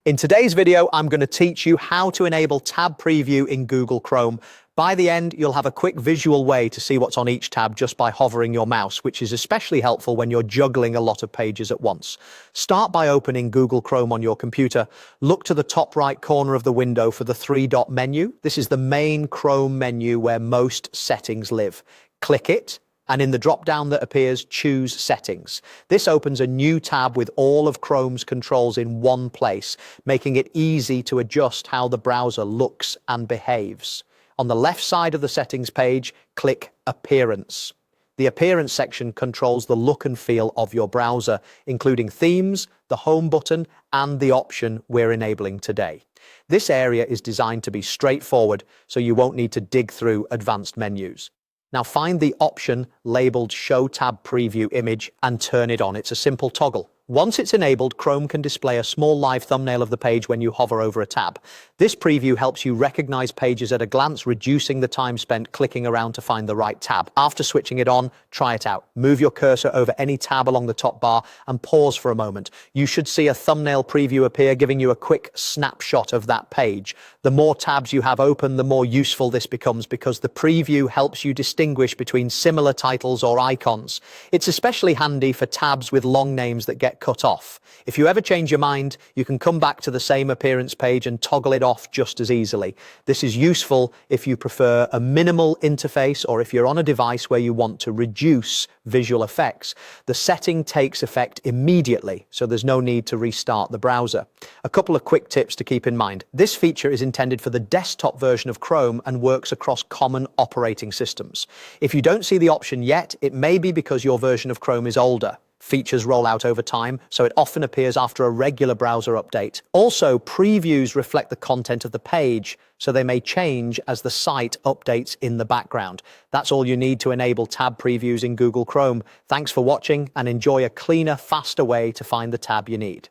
In today's video, I'm going to teach you how to enable tab preview in Google Chrome. By the end, you'll have a quick visual way to see what's on each tab just by hovering your mouse, which is especially helpful when you're juggling a lot of pages at once. Start by opening Google Chrome on your computer. Look to the top right corner of the window for the three-dot menu. This is the main Chrome menu where most settings live. Click it, and in the drop-down that appears, choose Settings. This opens a new tab with all of Chrome's controls in one place, making it easy to adjust how the browser looks and behaves. On the left side of the settings page, click Appearance. The Appearance section controls the look and feel of your browser, including themes, the Home button, and the option we're enabling today. This area is designed to be straightforward, so you won't need to dig through advanced menus. Now find the option labeled Show Tab Preview Image and turn it on. It's a simple toggle. Once it's enabled, Chrome can display a small live thumbnail of the page when you hover over a tab. This preview helps you recognize pages at a glance, reducing the time spent clicking around to find the right tab. After switching it on, try it out. Move your cursor over any tab along the top bar and pause for a moment. You should see a thumbnail preview appear, giving you a quick snapshot of that page. The more tabs you have open, the more useful this becomes because the preview helps you distinguish between similar titles or icons. It's especially handy for tabs with long names that get cut off. If you ever change your mind, you can come back to the same appearance page and toggle it off just as easily. This is useful if you prefer a minimal interface or if you're on a device where you want to reduce visual effects. The setting takes effect immediately, so there's no need to restart the browser. A couple of quick tips to keep in mind. This feature is intended for the desktop version of Chrome and works across common operating systems. If you don't see the option yet, it may be because your version of Chrome is older. Features roll out over time, so it often appears after a regular browser update. Also, previews reflect the content of the page, so they may change as the site updates in the background. That's all you need to enable tab previews in Google Chrome. Thanks for watching and enjoy a cleaner, faster way to find the tab you need.